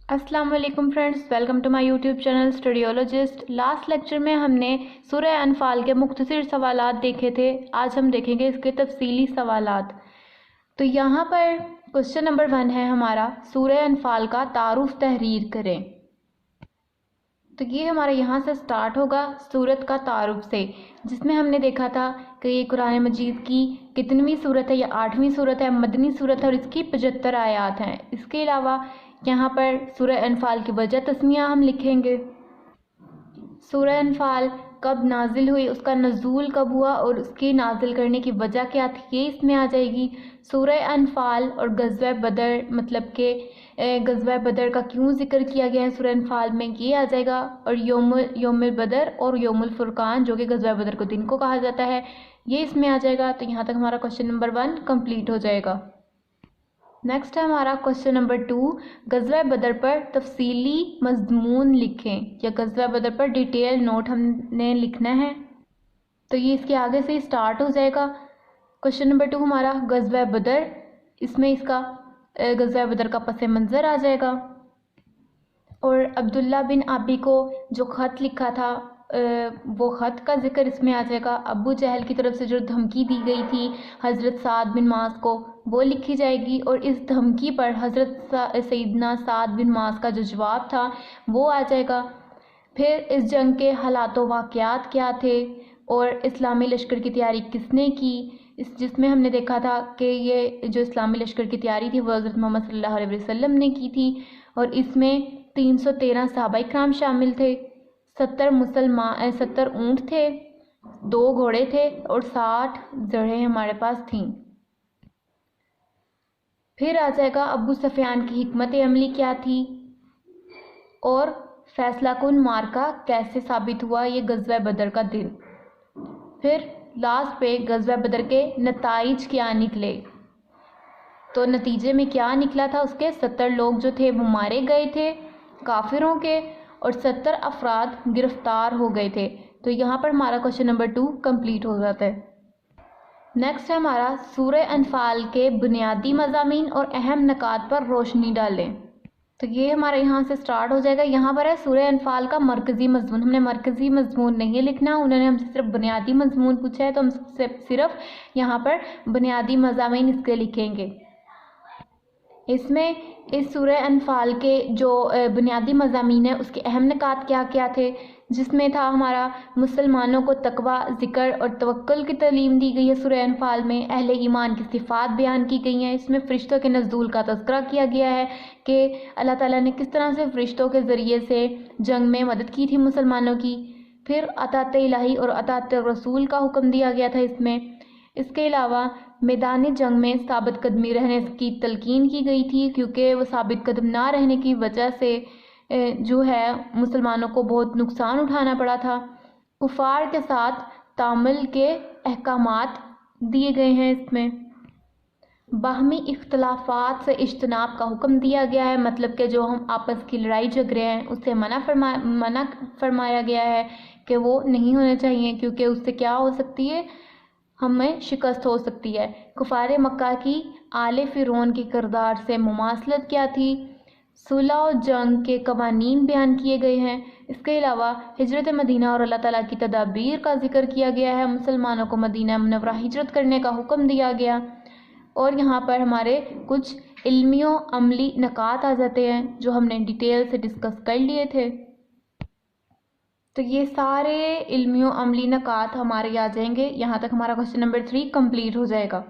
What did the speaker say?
अस्सलाम वालेकुम friends, welcome to my YouTube channel studiologist. Last lecture में हमने सूरह अनफाल के मुख्तसर सवालात देखे थे। आज हम देखेंगे इसके तफसीली सवालात। तो यहाँ पर क्वेश्चन नंबर 1 है हमारा, सूरह अनफाल का तारुफ तहरीर करें। तो ये हमारा यहाँ से स्टार्ट होगा सूरत का तारुफ से, जिसमें हमने देखा था कि ये कुरान मजीद की कितनवीं सूरत है, या 8वीं सूरत है, मदनी सूरत है और इसकी 75 आयात हैं। इसके अलावा यहाँ पर सूरह अनफाल की वजह तस्मिया हम लिखेंगे। सूरह अनफाल कब नाजिल हुई, उसका नज़ूल कब हुआ और उसके नाजिल करने की वजह क्या थी, ये इसमें आ जाएगी। सूरह अनफाल और गज़वा बदर, मतलब कि गज़वा बदर का क्यों ज़िक्र किया गया है सूरह अनफाल में, ये आ जाएगा। और यौमुल बदर और यौमुल फुरकान, जो कि गज़वा बदर को दिन को कहा जाता है, ये इसमें आ जाएगा। तो यहाँ तक हमारा क्वेश्चन नंबर 1 कंप्लीट हो जाएगा। नेक्स्ट है हमारा क्वेश्चन नंबर 2, गज़वा बदर पर तफसीली मज़मून लिखें, या गज़वा बदर पर डिटेल नोट हमने लिखना है। तो ये इसके आगे से स्टार्ट हो जाएगा। क्वेश्चन नंबर 2 हमारा गज़वा बदर, इसमें इसका गज़वा बदर का पस मंज़र आ जाएगा। और अब्दुल्ला बिन आबी को जो ख़त लिखा था, वो ख़त का ज़िक्र इसमें आ जाएगा। अबू जहल की तरफ से जो धमकी दी गई थी हज़रत साद बिन मास को, वो लिखी जाएगी। और इस धमकी पर हज़रत सैयदना साद बिन मास का जो जवाब था वो आ जाएगा। फिर इस जंग के हालात व वाक़यात क्या थे और इस्लामी लश्कर की तैयारी किसने की, जिसमें हमने देखा था कि ये जो इस्लामी लश्कर की तैयारी थी वो हज़रत मोहम्मद सल्लल्लाहु अलैहि वसल्लम ने की थी। और इसमें 313 सहाबा इकराम शामिल थे, 70 ऊँट थे, 2 घोड़े थे और 60 जड़ें हमारे पास थीं। फिर आ जाएगा अबू सफियान की हिकमत अमली क्या थी और फैसला कुन मार्का कैसे साबित हुआ, ये गज़वा बदर का दिन। फिर लास्ट पे गज़वा बदर के नताइज क्या निकले, तो नतीजे में क्या निकला था, उसके 70 लोग जो थे वो मारे गए थे काफिरों के, और 70 अफराद गिरफ्तार हो गए थे। तो यहाँ पर हमारा क्वेश्चन नंबर 2 कंप्लीट हो जाता है। नेक्स्ट है हमारा, सूरह अनफाल के बुनियादी मज़ामीन और अहम नकात पर रोशनी डालें। तो ये हमारा यहाँ से स्टार्ट हो जाएगा। यहाँ पर है सूरह अनफाल का मरकज़ी मज़मून। हमने मरकज़ी मज़मून नहीं लिखना, उन्होंने हमसे सिर्फ बुनियादी मज़मून पूछा है, तो हम सिर्फ यहाँ पर बुनियादी मज़ामीन इसके लिखेंगे। इसमें इस सूरह अनफाल के जो बुनियादी मज़ामीन है उसके अहम निकात क्या क्या थे, जिसमें था हमारा मुसलमानों को तकवा, ज़िक्र और तवक्कुल की तालीम दी गई है सूरह अनफाल में। अहले ईमान की सिफ़ात बयान की गई हैं। इसमें फ़रिश्तों के नज़ूल का तज़किरा किया गया है कि अल्लाह ताला ने किस तरह से फ़रिश्तों के ज़रिए से जंग में मदद की थी मुसलमानों की। फिर अतात इलाही और अतात रसूल का हुक्म दिया गया था इसमें। इसके अलावा मैदानी जंग में साबित कदमी रहने की तलकीन की गई थी, क्योंकि वो साबित कदम ना रहने की वजह से जो है मुसलमानों को बहुत नुकसान उठाना पड़ा था। कुफार के साथ तामुल के अहकामात दिए गए हैं। इसमें बाहमी इख्तलाफात से इज्तनाब का हुक्म दिया गया है, मतलब कि जो हम आपस की लड़ाई झगड़े हैं उससे मना फरमाया गया है कि वो नहीं होने चाहिए, क्योंकि उससे क्या हो सकती है, हमें शिकस्त हो सकती है। कुफार मक्का की आले फ़िरौन के किरदार से मुमासलत क्या थी। सुलह और जंग के कवानीन बयान किए गए हैं। इसके अलावा हिजरत मदीना और अल्लाह ताला की तदाबीर का जिक्र किया गया है। मुसलमानों को मदीना मुनव्वरा हिजरत करने का हुक्म दिया गया। और यहाँ पर हमारे कुछ इल्मी और अमली नकात आ जाते हैं जो हमने डिटेल से डिस्कस कर लिए थे। तो ये सारे इल्मी और अमली नकात हमारे आ जाएंगे। यहाँ तक हमारा क्वेश्चन नंबर 3 कंप्लीट हो जाएगा।